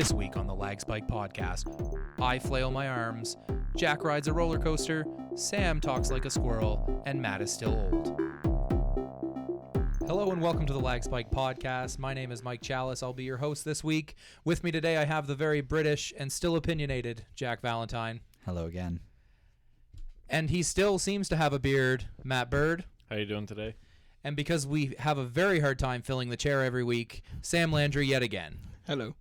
This week on the LaggSpike podcast, I flail my arms, Jack rides a roller coaster, Sam talks like a squirrel, and Matt is still old. Hello and welcome to the LaggSpike podcast. My name is Mike Chalice. I'll be your host this week. With me today I have the very British and still opinionated Jack Valentine. Hello again. And he still seems to have a beard, Matt Bird. How you doing today? And because we have a very hard time filling the chair every week, Sam Landry yet again. Hello.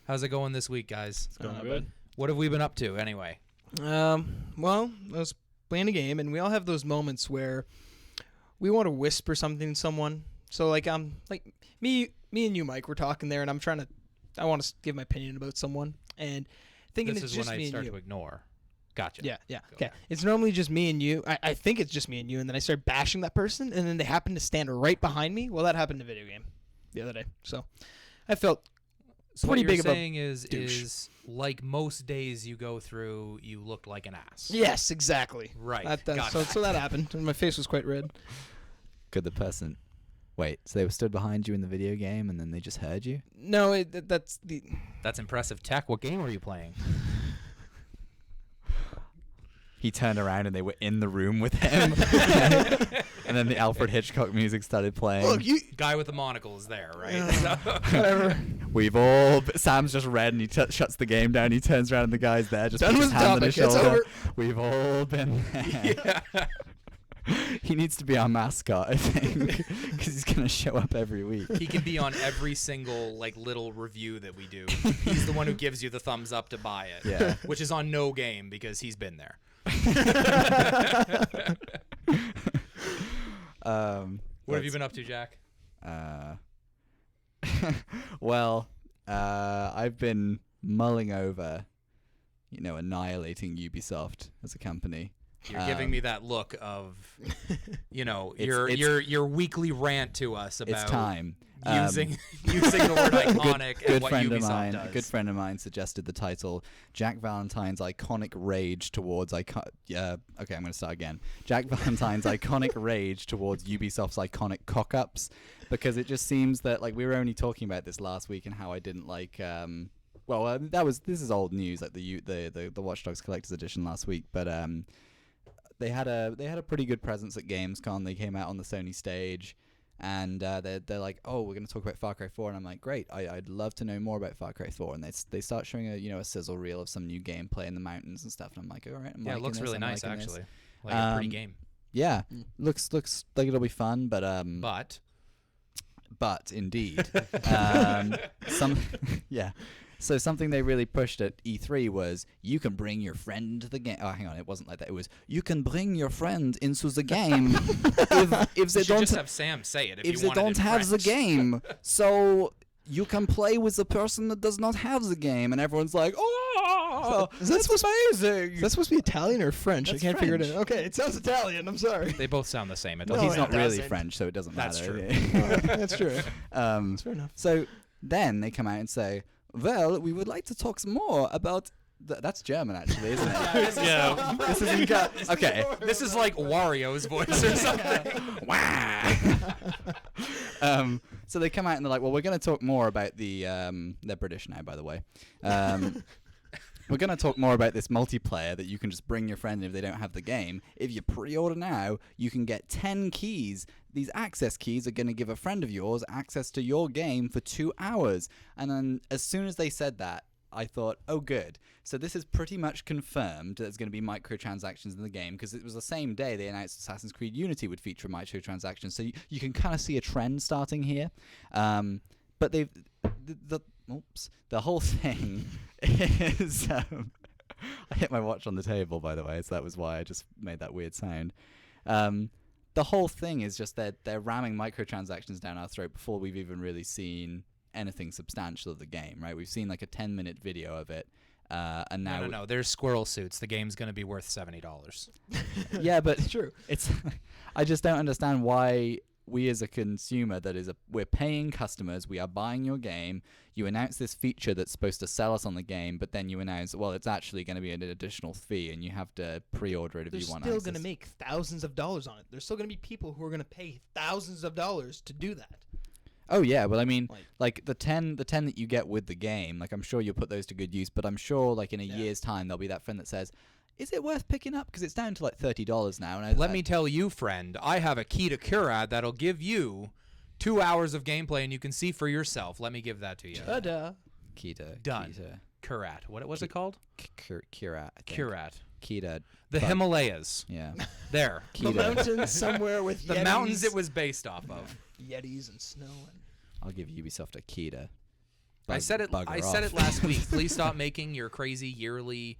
How's it going this week, guys? It's going good. What have we been up to anyway? Well, I was playing a game, and we all have those moments where we want to whisper something to someone. So, like me and you, Mike, we're talking there, and I want to give my opinion about someone, and thinking This it's is just when I me and start you. to ignore. Gotcha. Yeah. Go Okay. ahead. It's normally just me and you. I think it's just me and you, and then I start bashing that person, and then they happen to stand right behind me. Well, that happened in a video game the other day. So I felt So pretty what big you're of a saying is douche. like most days you go through, you looked like an ass. yes, exactly. Right. So that happened, and my face was quite red. Could the person... Wait, so they were stood behind you in the video game and then they just heard you? No, that's the... That's impressive tech. What game were you playing? He turned around and they were in the room with him. And then the Alfred Hitchcock music started playing. Look, you... Guy with the monocle is there, right? Whatever. We've all... Sam's just red and he shuts the game down. He turns around and the guy's there, just Done puts his with the hand on his topic. It's shoulder. over. We've all been there. Yeah. He needs to be our mascot, I think, because he's going to show up every week. He can be on every single little review that we do. He's the one who gives you the thumbs up to buy it. Yeah. Which is on no game because he's been there. What have you been up to, Jack? Well, I've been mulling over, annihilating Ubisoft as a company. You're giving me that look of, It's- your weekly rant to us about It's time. using the word iconic and Good what friend of Ubisoft mine, does. a good friend of mine suggested the title Jack Valentine's iconic rage towards okay, I'm going to start again. Jack Valentine's iconic rage towards Ubisoft's iconic cock-ups, because it just seems that we were only talking about this last week and how I didn't like this is old news, like the Watch Dogs Collector's Edition last week, but they had a pretty good presence at Gamescom. They came out on the Sony stage. And they're like, oh, we're going to talk about Far Cry 4, and I'm like, great, I'd love to know more about Far Cry 4. And they start showing a sizzle reel of some new gameplay in the mountains and stuff, and I'm like, all right, Yeah, it looks really nice actually. Like a pretty game. Yeah, looks like it'll be fun, but indeed, So something they really pushed at E3 was you can bring your friend into the game. Oh, hang on, it wasn't like that. It was you can bring your friend into the game if they You should don't just have Sam say it if you they wanted don't in have the French. game. So you can play with the person that does not have the game, and everyone's like, oh, Is that that's amazing. Is that supposed to be Italian or French? That's I can't figure it French. out. Okay, it sounds Italian. I'm sorry. They both sound the same. It Well, doesn't he's sound not it really doesn't. French, so it doesn't That's matter. true. That's true. That's fair enough. So then they come out and say, well, we would like to talk some more about... That's German, actually, isn't it? Yeah. This isn't... Okay. This is like Wario's voice or something. So they come out and they're like, well, we're going to talk more about the... they're British now, by the way. We're going to talk more about this multiplayer that you can just bring your friend in if they don't have the game. If you pre-order now, you can get 10 keys. These access keys are going to give a friend of yours access to your game for 2 hours. And then as soon as they said that, I thought, oh, good. So this is pretty much confirmed that there's going to be microtransactions in the game, because it was the same day they announced Assassin's Creed Unity would feature microtransactions. So you can kind of see a trend starting here. But they've... The whole thing is... I hit my watch on the table, by the way, so that was why I just made that weird sound. The whole thing is just that they're ramming microtransactions down our throat before we've even really seen anything substantial of the game, right? We've seen like a 10-minute video of it, and now... No. There's squirrel suits. The game's going to be worth $70. Yeah, but It's true. it's... I just don't understand why... We as a consumer, we're paying customers, we are buying your game, you announce this feature that's supposed to sell us on the game, but then you announce, well, it's actually going to be an additional fee and you have to pre-order it if They're you want still access. going to make thousands of dollars on it. There's still going to be people who are going to pay thousands of dollars to do that. Oh yeah, well I mean, Like- like the 10 that you get with the game, like I'm sure you'll put those to good use. But I'm sure like in a Yeah. year's time there'll be that friend that says, "Is it worth picking up?" Because it's down to like $30 now. And Let me tell you, friend, I have a key to Curad that'll give you 2 hours of gameplay, and you can see for yourself. Let me give that to you. Ta-da. Kita Done. Curad. What was it called? Kira. Curad. Kita. The Bug. Himalayas. Yeah. There. The Kita. mountains somewhere with The Yetis. mountains it was based off of. Yetis and snow. And I'll give Ubisoft a Kita. I said it. Bugger I said off. it last week. Please stop making your crazy yearly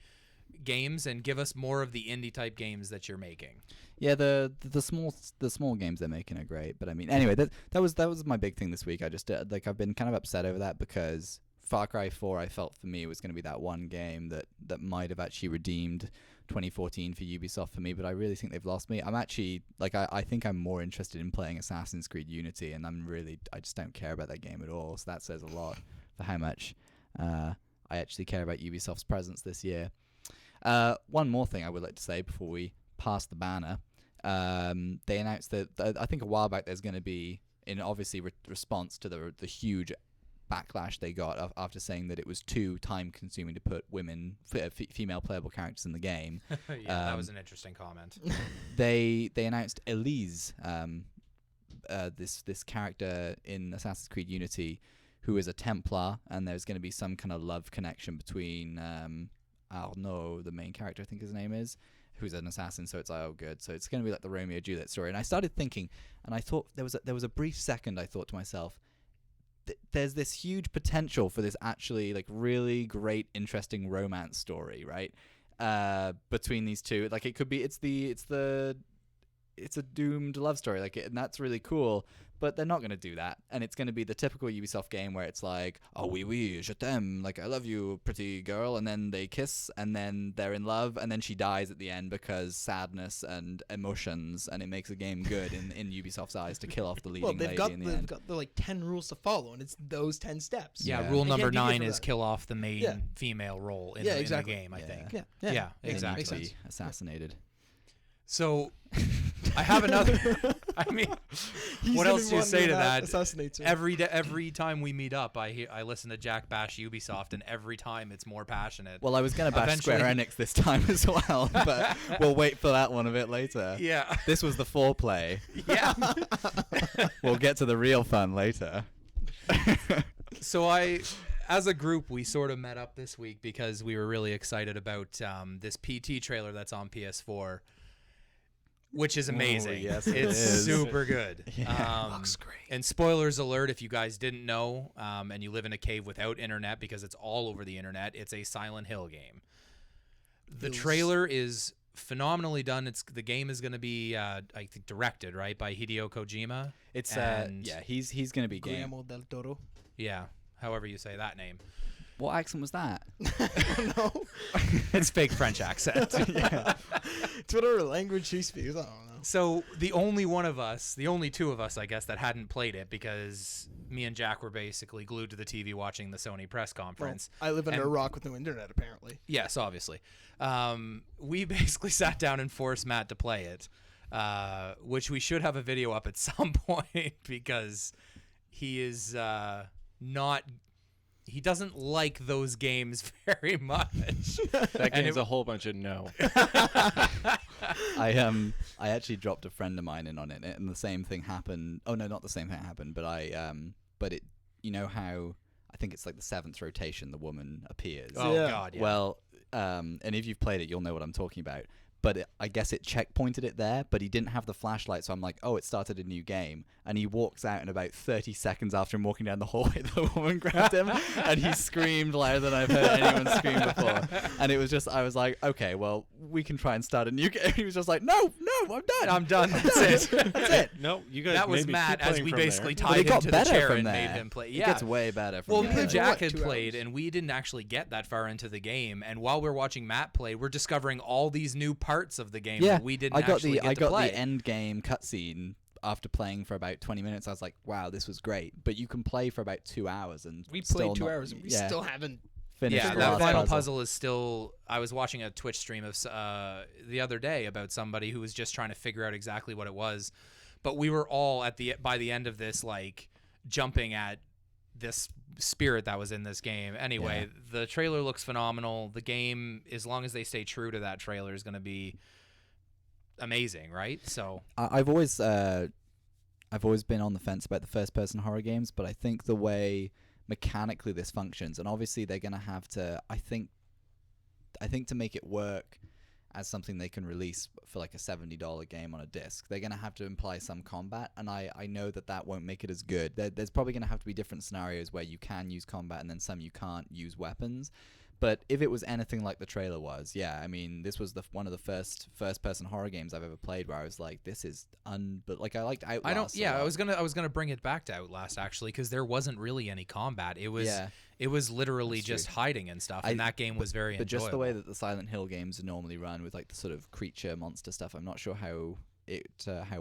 games and give us more of the indie type games that you're making. Yeah, the small games they're making are great, but I mean, anyway, that was my big thing this week. I just like I've been kind of upset over that because Far Cry 4, I felt for me was going to be that one game that might have actually redeemed 2014 for Ubisoft for me, but I really think they've lost me. I'm actually like I think I'm more interested in playing Assassin's Creed Unity, and I just don't care about that game at all. So that says a lot for how much I actually care about Ubisoft's presence this year. One more thing I would like to say before we pass the banner. They announced that I think a while back there's going to be, in obviously response to the huge backlash they got after saying that it was too time consuming to put female playable characters in the game. Yeah, that was an interesting comment. They announced Elise, this character in Assassin's Creed Unity, who is a Templar, and there's going to be some kind of love connection between Arnaud, the main character, I think his name is, who's an assassin. So it's like, oh good, so it's going to be like the Romeo Juliet story. And I started thinking, and I thought there was a brief second I thought to myself, there's this huge potential for this actually like really great, interesting romance story, right? Between these two, like it could be, it's a doomed love story, like, and that's really cool. But they're not going to do that, and it's going to be the typical Ubisoft game where it's like, oh oui oui, je t'aime, like I love you, pretty girl, and then they kiss, and then they're in love, and then she dies at the end because sadness and emotions, and it makes the game good in Ubisoft's eyes to kill off the leading lady in the end. They've got the like 10 rules to follow, and it's those 10 steps. Yeah, Yeah. rule They number can't deviate 9 from is that. kill off the main Yeah. female role in, Yeah, in exactly. the game, I think. Yeah, Yeah, makes exactly. sense. Assassinated. So I have another. I mean, He's what the else do you one say to that that? assassinates her. Every time we meet up, I listen to Jack bash Ubisoft, and every time it's more passionate. Well, I was going to bash Square Eventually- Enix this time as well, but we'll wait for that one a bit later. Yeah. This was the foreplay. Yeah. We'll get to the real fun later. So as a group, we sort of met up this week because we were really excited about this PT trailer that's on PS4, which is amazing. yes, it's it is. super good. Yeah. Looks great. And spoilers alert, if you guys didn't know, and you live in a cave without internet, because it's all over the internet, it's a Silent Hill game. The Those- trailer is phenomenally done. The game is going to be, I think, directed right by Hideo Kojima. It's And- yeah, he's going to be game. Guillermo del Toro. Yeah, however you say that name. What accent was that? No. It's fake French accent. Yeah. It's whatever language he speaks. I don't know. So the only two of us, I guess, that hadn't played it, because me and Jack were basically glued to the TV watching the Sony press Well, conference. I live under a And- rock with no internet, apparently. Yes, obviously. We basically sat down and forced Matt to play it, which we should have a video up at some point, because he is not. He doesn't like those games very much. That And game's it- a whole bunch of no. I actually dropped a friend of mine in on it, and the same thing happened. Oh no, not the same thing happened, but it, you know how I think it's like the 7th rotation the woman appears. Oh Yeah. God, yeah. Well, and if you've played it, you'll know what I'm talking about. But I guess it checkpointed it there, but he didn't have the flashlight, so I'm like, oh, it started a new game. And he walks out, and about 30 seconds after him walking down the hallway, the woman grabbed him, and he screamed louder than I've heard anyone scream before. And it was just, I was like, okay, well, we can try and start a new game. He was just like, no, I'm done. I'm done. That's it. That's it. No, you guys. That was made me Matt, keep as playing we from basically there. But tied it him got to the better chair from and there. made him play. It Yeah. gets way better from Well, there. me and for Jack what, had 2 played, hours? and we didn't actually get that far into the game. And while we're watching Matt play, we're discovering all these new parts of the game Yeah, that we didn't I got actually the get I to got play. the end game cutscene after playing for about 20 minutes. I was like, wow, this was great. But you can play for about 2 hours and We still played 2 not- hours, and we yeah, still haven't. finished Yeah, the that last final puzzle is still. I was watching a Twitch stream of the other day about somebody who was just trying to figure out exactly what it was, but we were all by the end of this, like, jumping at this spirit that was in this game. Anyway, the trailer looks phenomenal. The game, as long as they stay true to that trailer, is going to be amazing, right? So I've always been on the fence about the first-person horror games, but I think the way mechanically this functions, and obviously they're going to have to, I think to make it work as something they can release for like a $70 game on a disc, they're going to have to imply some combat, and I know that won't make it as good. There's probably going to have to be different scenarios where you can use combat and then some you can't use weapons. But if it was anything like the trailer was, yeah, I mean, this was one of the first-person horror games I've ever played where I was like, this is but like I liked Outlast. I was gonna bring it back to Outlast actually, because there wasn't really any combat. It was literally just hiding and stuff, and that game was very enjoyable. Just the way that the Silent Hill games are normally run with like the sort of creature monster stuff, I'm not sure how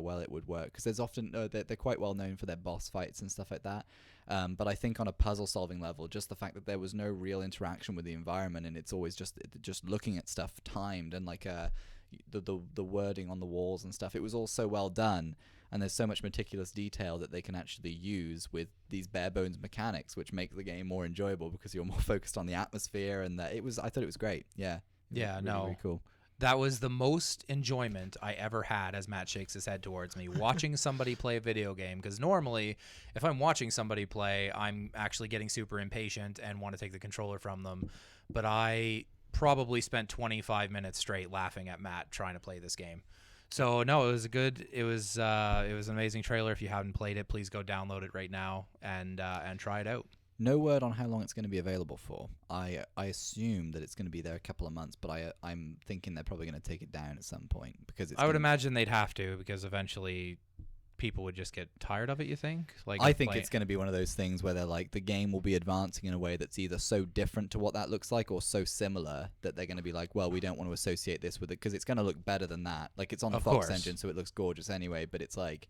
well it would work, because there's often they're quite well known for their boss fights and stuff like that. But I think on a puzzle solving level, just the fact that there was no real interaction with the environment, and it's always just looking at stuff timed, and like the wording on the walls and stuff, it was all so well done, and there's so much meticulous detail that they can actually use with these bare bones mechanics, which make the game more enjoyable because you're more focused on the atmosphere, and I thought it was great. Really cool. That was the most enjoyment I ever had as Matt shakes his head towards me, watching somebody play a video game. Because normally, if I'm watching somebody play, I'm actually getting super impatient and want to take the controller from them. But I probably spent 25 minutes straight laughing at Matt trying to play this game. So no, it was an amazing trailer. If you haven't played it, please go download it right now and try it out. No word on how long it's going to be available for. I assume that it's going to be there a couple of months, but I'm thinking they're probably going to take it down at some point, because I would imagine they'd have to, because eventually people would just get tired of it. You think? I think it's going to be one of those things where they're like, the game will be advancing in a way that's either so different to what that looks like or so similar that they're going to be like, well, we don't want to associate this with it because it's going to look better than that. Like, it's on the Fox engine, so it looks gorgeous anyway. But it's like,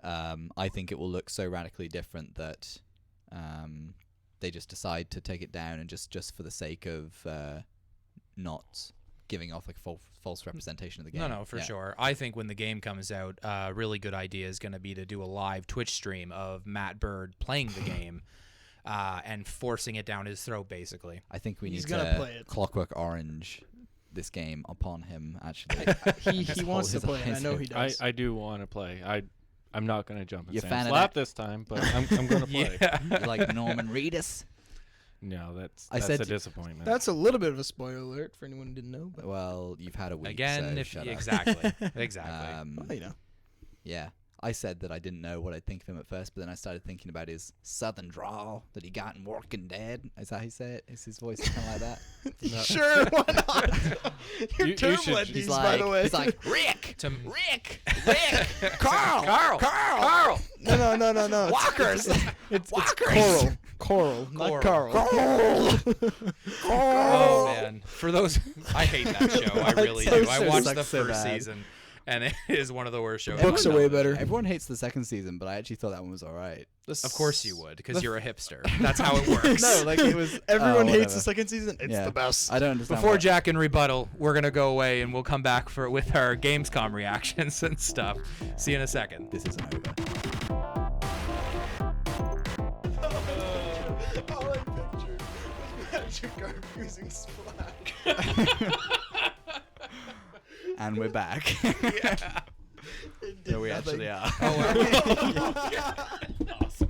I think it will look so radically different that they just decide to take it down, and just for the sake of not giving off like false representation of the game. No, for sure. I think when the game comes out, a really good idea is going to be to do a live Twitch stream of Matt Bird playing the game and forcing it down his throat, basically. I think we need to play it. Clockwork Orange this game upon him, actually. he wants to play it. I know he does. I do want to play. I'm not going to jump and slap this time, but I'm going to play. You like Norman Reedus? No, that's a disappointment. That's a little bit of a spoiler alert for anyone who didn't know. But. Well, you've had a week. Again, so exactly. Well, you know. Yeah. I said that I didn't know what I'd think of him at first, but then I started thinking about his southern drawl that he got in Walking Dead. Is that how he say it? Is his voice kind of like that? No. Sure, why not? You're term-led these, by the way. He's like, Rick! Carl! No. Walkers! It's Coral, not Carl. Oh, man. For those... I hate that show. I really do. I watched the first season, and it is one of the worst shows. The books are way better. Everyone hates the second season, but I actually thought that one was all right. Of course you would, because you're a hipster. That's how it works. No, like it was... Everyone hates the second season. It's the best. I don't understand. Before Jack can rebuttal, we're going to go away, and we'll come back with our Gamescom reactions and stuff. See you in a second. This isn't over. All I pictured was Magic Garb using Splack. And we're back. Yeah. No, we actually are. Awesome.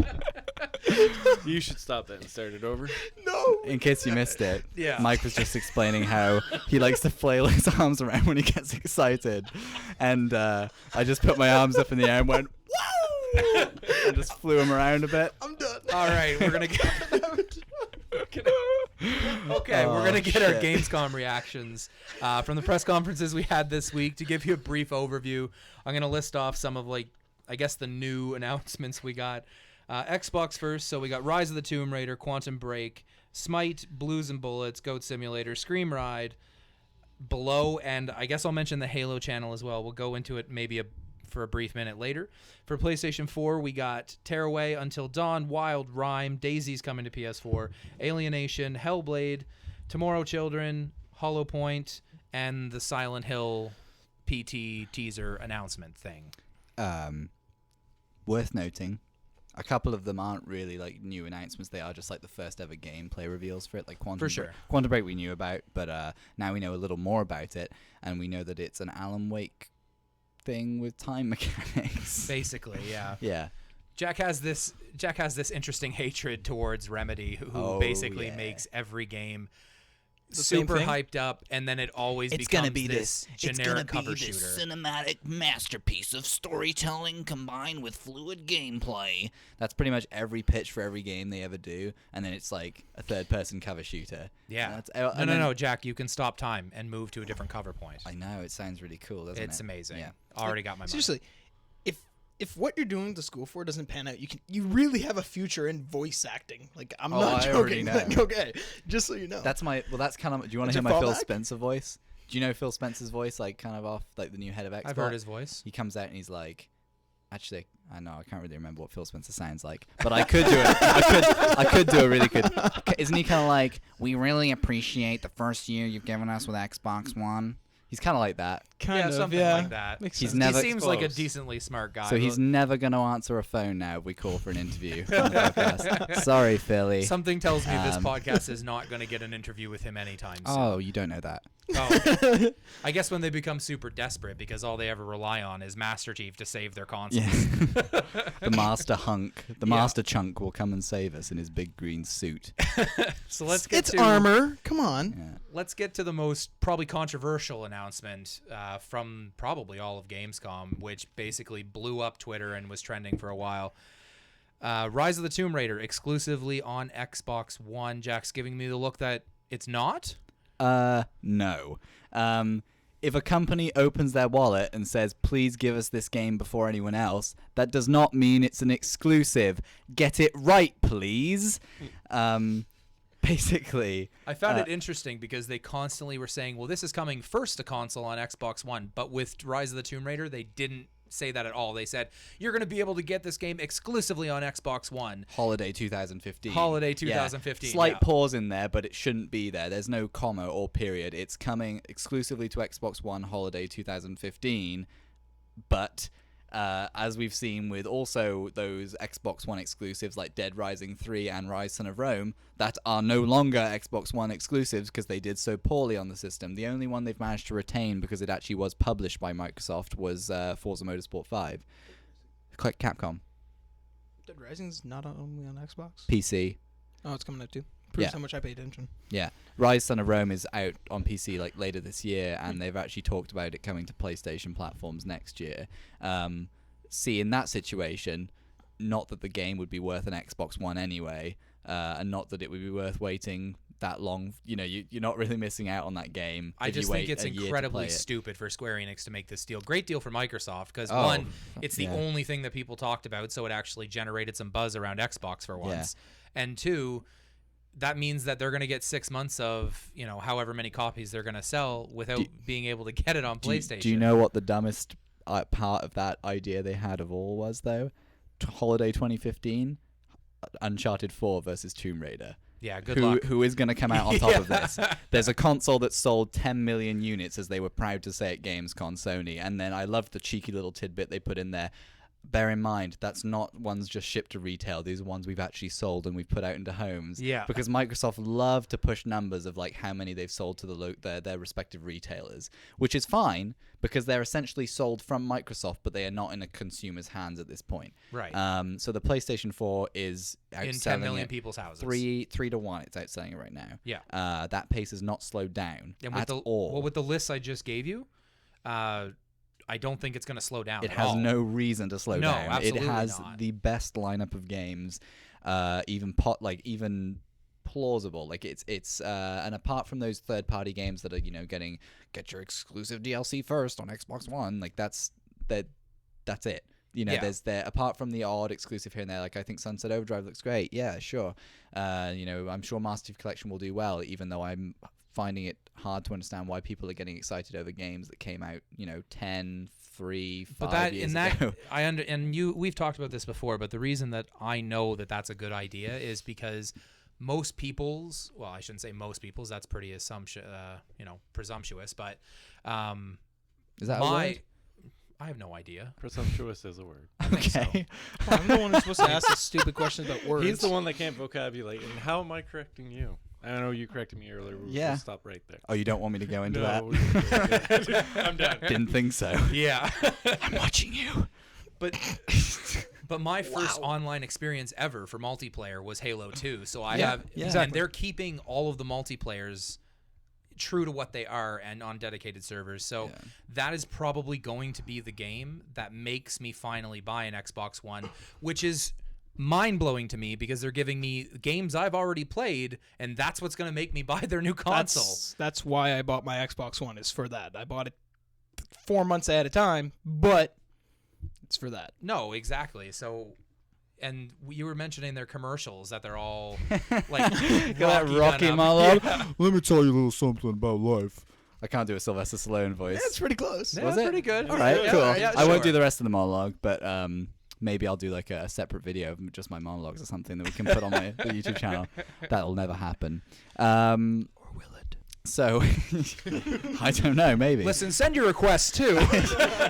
You should stop that and start it over. No. In case you missed it, Yeah. Mike was just explaining how he likes to flail his arms around when he gets excited. And I just put my arms up in the air and went, woo! And just flew him around a bit. I'm done. All right, we're going to get... Okay, we're going to get our Gamescom reactions from the press conferences we had this week. To give you a brief overview, I'm going to list off some of, I guess the new announcements we got. Xbox first, so we got Rise of the Tomb Raider, Quantum Break, Smite, Blues and Bullets, Goat Simulator, Scream Ride, Below, and I guess I'll mention the Halo channel as well. We'll go into it maybe for a brief minute later. For PlayStation 4, we got Tearaway, Until Dawn, Wild Rhyme, Daisy's coming to PS4, Alienation, Hellblade, Tomorrow Children, Hollow Point, and the Silent Hill PT teaser announcement thing. Worth noting, A couple of them aren't really like new announcements. They are just like the first ever gameplay reveals for it. Like For sure. Quantum Break we knew about, but now we know a little more about it, and we know that it's an Alan Wake thing with time mechanics. Basically, yeah. Yeah. Jack has this interesting hatred towards Remedy, who basically makes every game super hyped up, and then it always becomes this generic cover shooter. This cinematic masterpiece of storytelling combined with fluid gameplay. That's pretty much every pitch for every game they ever do, and then it's like a third-person cover shooter. Yeah. No, Jack, you can stop time and move to a different cover point. I know, it sounds really cool, doesn't it? It's amazing. Yeah. Already got my money. Seriously, if what you're doing to school for doesn't pan out, you really have a future in voice acting. Like, I'm not joking. Like, okay, just so you know. That's kind of. Do you want to hear my Phil Spencer voice? Do you know Phil Spencer's voice, like kind of off, like the new head of Xbox? I've heard his voice. He comes out and he's like, actually, I know I can't really remember what Phil Spencer sounds like, but I could do it. I could do a really good. Isn't he kind of like, we really appreciate the first year you've given us with Xbox One? He's kind of like that. Something like that. He seems like a decently smart guy. So he's never going to answer a phone now if we call for an interview on the podcast. Sorry, Philly. Something tells me this podcast is not going to get an interview with him anytime soon. Oh, you don't know that. Oh, I guess when they become super desperate because all they ever rely on is Master Chief to save their consoles. Yeah. The Master Hunk, the Master Chunk will come and save us in his big green suit. So let's get to armor. Come on. Yeah. Let's get to the most probably controversial announcement from probably all of Gamescom, which basically blew up Twitter and was trending for a while. Rise of the Tomb Raider exclusively on Xbox One. Jack's giving me the look that it's not. No. If a company opens their wallet and says, please give us this game before anyone else, that does not mean it's an exclusive. Get it right, please. Basically. I found it interesting because they constantly were saying, well, this is coming first to console on Xbox One, but with Rise of the Tomb Raider, they didn't say that at all. They said, you're going to be able to get this game exclusively on Xbox One. Holiday 2015. Holiday 2015. Slight pause in there, but it shouldn't be there. There's no comma or period. It's coming exclusively to Xbox One Holiday 2015, but as we've seen with also those Xbox One exclusives like Dead Rising 3 and Rise Son of Rome that are no longer Xbox One exclusives because they did so poorly on the system. The only one they've managed to retain because it actually was published by Microsoft was Forza Motorsport 5. Capcom. Dead Rising's not only on Xbox? PC. Oh, it's coming out too. Proves how much I pay attention. Yeah. Rise Son of Rome is out on PC like later this year, and they've actually talked about it coming to PlayStation platforms next year. See, in that situation, not that the game would be worth an Xbox One anyway, and not that it would be worth waiting that long. You know, you're not really missing out on that game. I just think it's incredibly stupid for Square Enix to make this deal. Great deal for Microsoft because one, it's the only thing that people talked about, so it actually generated some buzz around Xbox for once. And two, that means that they're going to get 6 months of, you know, however many copies they're going to sell without being able to get it on PlayStation. Do you know what the dumbest part of that idea they had of all was, though? Holiday 2015, Uncharted 4 versus Tomb Raider. Yeah, good luck. Who is going to come out on top of this? There's a console that sold 10 million units, as they were proud to say at Gamescom, Sony. And then I loved the cheeky little tidbit they put in there. Bear in mind, that's not ones just shipped to retail. These are ones we've actually sold and we've put out into homes. Yeah. Because Microsoft love to push numbers of like how many they've sold to their respective retailers, which is fine because they're essentially sold from Microsoft, but they are not in a consumer's hands at this point. Right. So the PlayStation 4 is outselling in 10 million people's houses. 3 to 1. It's outselling it right now. Yeah. That pace has not slowed down and at all. Well, with the lists I just gave you, I don't think it's going to slow down. It has no reason to slow down. Absolutely it has not. the best lineup of games, even plausible. Like it's and apart from those third-party games that are get your exclusive DLC first on Xbox One, like that's it. There's apart from the odd exclusive here and there, like I think Sunset Overdrive looks great. Yeah, sure. I'm sure Master Chief Collection will do well, even though I'm finding it hard to understand why people are getting excited over games that came out, 10, 3, 5 years ago. We've talked about this before, but the reason that I know that that's a good idea is because most people's, well, I shouldn't say most people's, that's pretty presumptuous, but is that a word? I have no idea. Presumptuous is a word. Okay. Oh, I'm the one who's supposed to ask the stupid questions about words. He's the one that can't vocabulate. And how am I correcting you? I know you corrected me earlier. We'll stop right there. Oh, you don't want me to go into No, that? I'm done. Didn't think so. Yeah. I'm watching you. But my first online experience ever for multiplayer was Halo 2. So I have and they're keeping all of the multiplayers true to what they are and on dedicated servers. So that is probably going to be the game that makes me finally buy an Xbox One, which is mind-blowing to me because they're giving me games I've already played, and that's what's going to make me buy their new console. That's why I bought my Xbox One, is for that. I bought it 4 months ahead of time, but it's for that. No, exactly. So, and you were mentioning their commercials that they're all like Rocky monologue. Let me tell you a little something about life. I can't do a Sylvester Stallone voice. That's pretty close. Yeah, Was that's it? pretty good. All right, Yeah, cool. yeah, I won't do sure. the rest of the monologue, but maybe I'll do like a separate video of just my monologues or something that we can put on the YouTube channel. That'll never happen. Or will it? So, I don't know, maybe. Listen, send your requests too.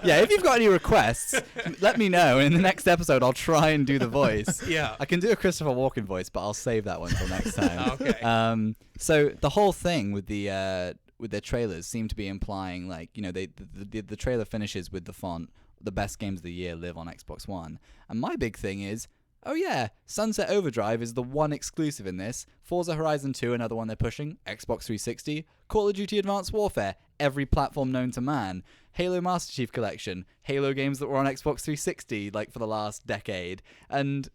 Yeah, if you've got any requests, let me know. In the next episode, I'll try and do the voice. Yeah. I can do a Christopher Walken voice, but I'll save that one till next time. Okay. So the whole thing with the with their trailers seem to be implying, like, you know, the trailer finishes with the font, the best games of the year live on Xbox One. And my big thing is, oh yeah, Sunset Overdrive is the one exclusive in this. Forza Horizon 2, another one they're pushing. Xbox 360. Call of Duty Advanced Warfare, every platform known to man. Halo Master Chief Collection, Halo games that were on Xbox 360 like for the last decade. And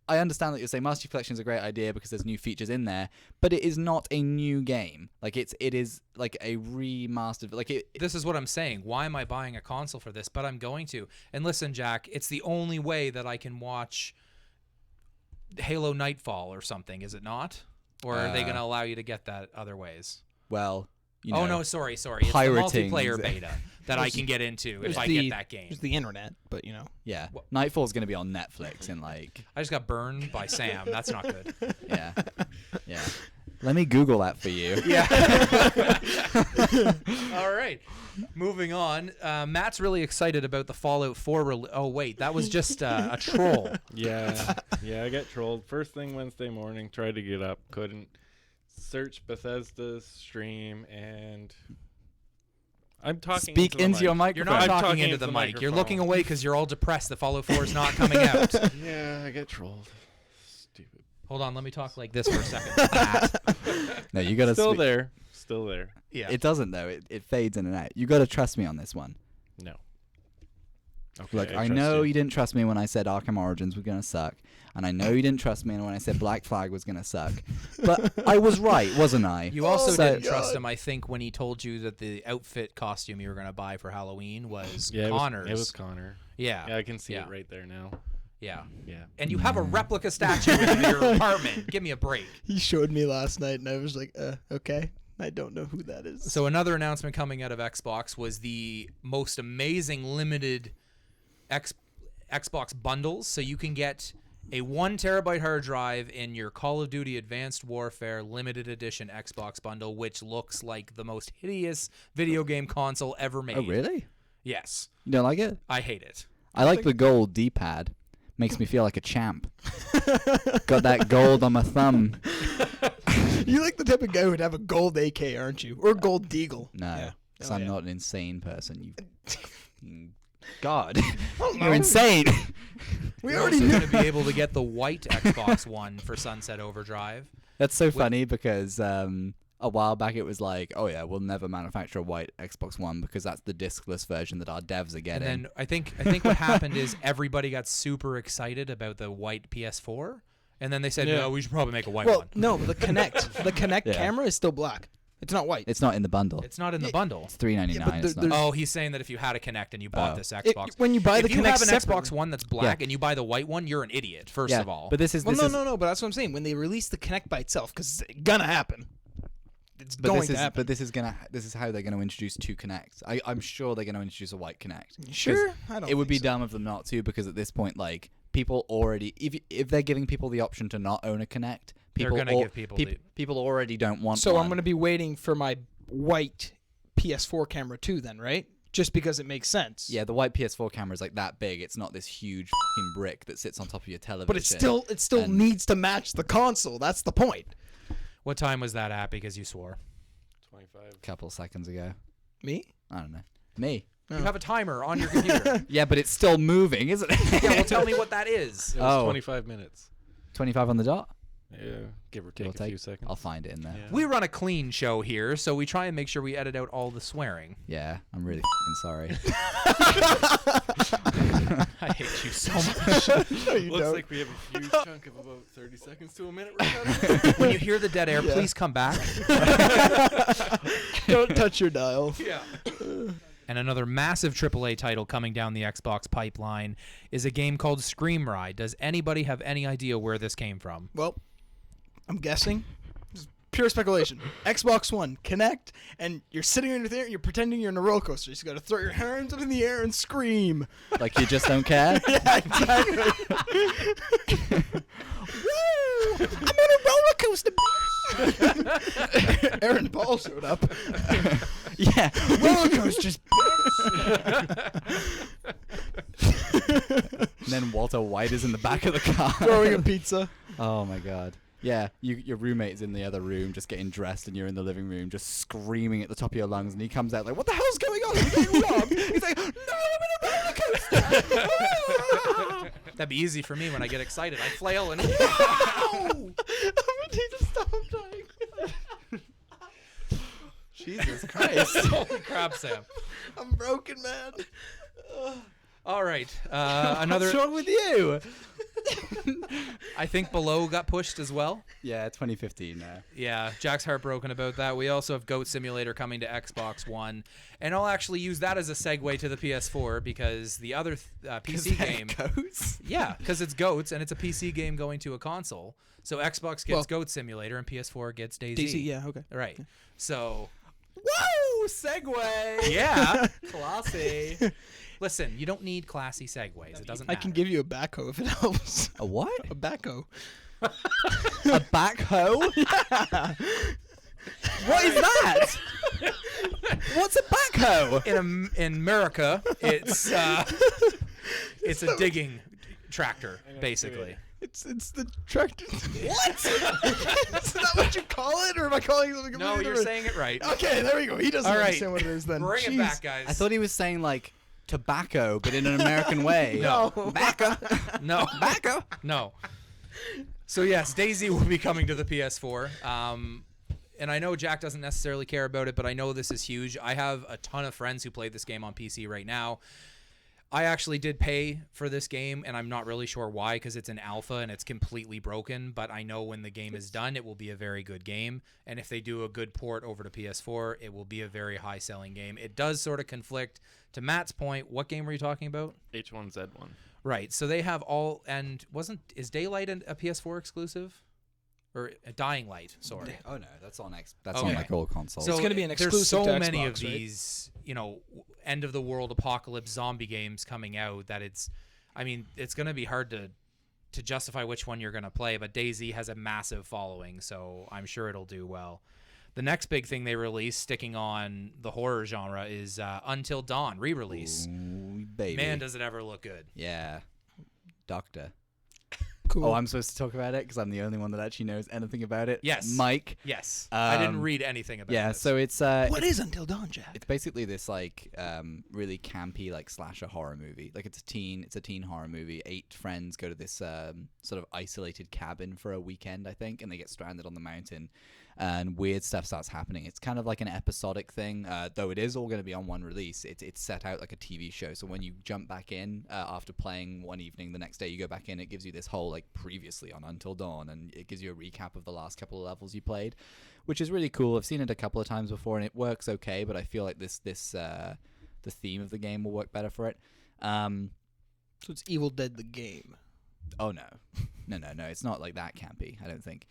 I understand that you're saying Master Chief Collection is a great idea because there's new features in there, but it is not a new game. Like it is like a remastered. This is what I'm saying. Why am I buying a console for this? But I'm going to. And listen, Jack, it's the only way that I can watch Halo Nightfall or something, is it not? Or are they going to allow you to get that other ways? Well, you know, oh no, sorry. It's the pirating multiplayer beta that I can get into if I get that game. There's the internet, but you know. Yeah, Nightfall's going to be on Netflix in like. I just got burned by Sam. That's not good. Yeah. Let me Google that for you. Yeah. All right. Moving on. Matt's really excited about the Fallout 4. Oh wait, that was just a troll. Yeah, I got trolled. First thing Wednesday morning, tried to get up, couldn't. Search Bethesda's stream, and I'm talking. Speak into your microphone. You're not I'm talking talking into into the the mic. You're microphone. looking away because you're all depressed that Fallout 4 is not coming out. Yeah, I get trolled. Stupid. Hold on, let me talk like this for a second. No, you got to Still there. Still there. Yeah. It doesn't though. It fades in and out. You got to trust me on this one. No. Okay, Look, I trust know you. you didn't trust me when I said Arkham Origins was going to suck. And I know you didn't trust me when I said Black Flag was going to suck. But I was right, wasn't I? You also So- didn't trust him, I think, when he told you that the outfit costume you were going to buy for Halloween was Connor's. It was Connor. Yeah. Yeah, I can see Yeah. it right there now. Yeah. Yeah. And you have a replica statue in your apartment. Give me a break. He showed me last night, and I was like, okay. I don't know who that is. So another announcement coming out of Xbox was the most amazing limited Xbox bundles. So you can get a 1 terabyte hard drive in your Call of Duty Advanced Warfare limited edition Xbox bundle, which looks like the most hideous video game console ever made. Oh, really? Yes. You don't like it? I hate it. I like the gold D-pad. Makes me feel like a champ. Got that gold on my thumb. You're like the type of guy who would have a gold AK, aren't you? Or gold deagle. No, Yeah. because Oh, I'm yeah. not an insane person. You, God, don't you're know. insane. We You're already also knew. going to be able to get the white Xbox One for Sunset Overdrive. That's so funny because a while back it was like, oh yeah, we'll never manufacture a white Xbox One because that's the discless version that our devs are And getting. then I think what happened is everybody got super excited about the white PS4, and then they said, Yeah. no, we should probably make a white Well, one. no, the Kinect Yeah. camera is still black. It's not white. It's not in the bundle. It's not in the bundle. It's $3.99. Yeah, but it's there's- not. Oh, he's saying that if you had a Kinect and you bought Oh. this Xbox, When you buy the if you Kinect have an separately- Xbox One that's black and you buy the white one, you're an idiot. First yeah, of all, but this is Well, this is, no, but that's what I'm saying. When they release the Kinect by itself, because it's gonna happen. It's But going this to is happen. but this is how they're going to introduce two Kinects. I'm sure they're going to introduce a white Kinect. Sure, I don't. It would be think so. dumb of them not to, because at this point, like, people already, if they're giving people the option to not own a Kinect, They're people gonna give people the- people already don't want. So one. I'm gonna be waiting for my white PS4 camera too, then, right? just because it makes sense. Yeah, the white PS4 camera is like that big. It's not this huge fucking brick that sits on top of your television. But it still And- needs to match the console. That's the point. What time was that at? Because you swore. 25. A couple seconds ago. Me? I don't know. Me. You have a timer on your computer. Yeah, but it's still moving, isn't it? Yeah, well, tell me what that is. It was Oh. 25 minutes. 25 on the dot? Yeah, give or Give or take a few seconds. I'll find it in there. Yeah. We run a clean show here, so we try and make sure we edit out all the swearing. Yeah, I'm really fucking sorry. I hate you so much. No, you Looks don't. like we have a huge chunk of about 30 seconds to a minute recording. When you hear the dead air, please come back. Don't touch your dial. Yeah. And another massive AAA title coming down the Xbox pipeline is a game called Scream Ride. Does anybody have any idea where this came from? Well, I'm guessing. Just pure speculation. Xbox One, Connect, and you're sitting under there and you're pretending you're in a roller coaster. You just got to throw your hands up in the air and scream. Like you just don't care? Yeah, exactly. Woo! I'm on a roller coaster. Aaron Paul showed up. Yeah. Roller coasters. And then Walter White is in the back of the car. Throwing a pizza. Oh my god. Yeah, your roommate's in the other room just getting dressed and you're in the living room just screaming at the top of your lungs and he comes out like, what the hell's going on? Are we getting robbed? He's like, no, I'm in a roller coaster. That'd be easy for me when I get excited. I flail and I need to stop dying. Jesus Christ. holy crap, Sam. I'm broken, man. All right, another. What's wrong with you? I think Below got pushed as well. Yeah, 2015 now. Yeah, Jack's heartbroken about that. We also have Goat Simulator coming to Xbox One, and I'll actually use that as a segue to the PS4 because the other PC game. Goats? Yeah, because it's Goats and it's a PC game going to a console. So Xbox gets Well- Goat Simulator and PS4 gets DayZ. DC, yeah, okay. Right. So Whoa! Segue! yeah. Classy. Listen, you don't need classy segues. It doesn't I matter. can give you a backhoe if it helps. A what? A backhoe. A backhoe? What is that? What's a backhoe? in America, it's a digging tractor, basically. It's the tractor. What? Is that what you call it, or am I calling it something completely No, you're different? saying it right. Okay, there we go. He doesn't All right. understand what it is then. Bring it Jeez. back, guys. I thought he was saying like tobacco, but in an American way. No. Tobacco. No. Tobacco. No. So yes, DayZ will be coming to the PS4. And I know Jack doesn't necessarily care about it, but I know this is huge. I have a ton of friends who play this game on PC right now. I actually did pay for this game, and I'm not really sure why, because it's an alpha and it's completely broken. But I know when the game is done, it will be a very good game. And if they do a good port over to PS4, it will be a very high-selling game. It does sort of conflict. To Matt's point, what game were you talking about? H1Z1. Right. So they have all, and is Daylight a PS4 exclusive? Or a Dying Light, sorry. Oh no, that's on That's Okay. on like all consoles. So It's gonna be an there's exclusive so to many Xbox, of right? these, end of the world apocalypse zombie games coming out that it's going to be hard to justify which one you're going to play, but DayZ has a massive following, so I'm sure it'll do well. The next big thing they released, sticking on the horror genre, is Until Dawn re-release. Ooh, baby. Man, does it ever look good. Yeah. Doctor. Cool. Oh, I'm supposed to talk about it because I'm the only one that actually knows anything about it. Yes. Mike. Yes. I didn't Um, read anything about Yeah, this. so it's What is Until Dawn, Jack? it's basically this like really campy like slasher horror movie. Like it's a teen horror movie. 8 friends go to this sort of isolated cabin for a weekend, I think, and they get stranded on the mountain and weird stuff starts happening. It's kind of like an episodic thing, though it is all going to be on one release. It's set out like a TV show. So when you jump back in after playing one evening, the next day you go back in, it gives you this whole like previously on Until Dawn, and it gives you a recap of the last couple of levels you played, which is really cool. I've seen it a couple of times before and it works okay, but I feel like the theme of the game will work better for it. So it's Evil Dead the game. Oh no, no, it's not like that campy, I don't think.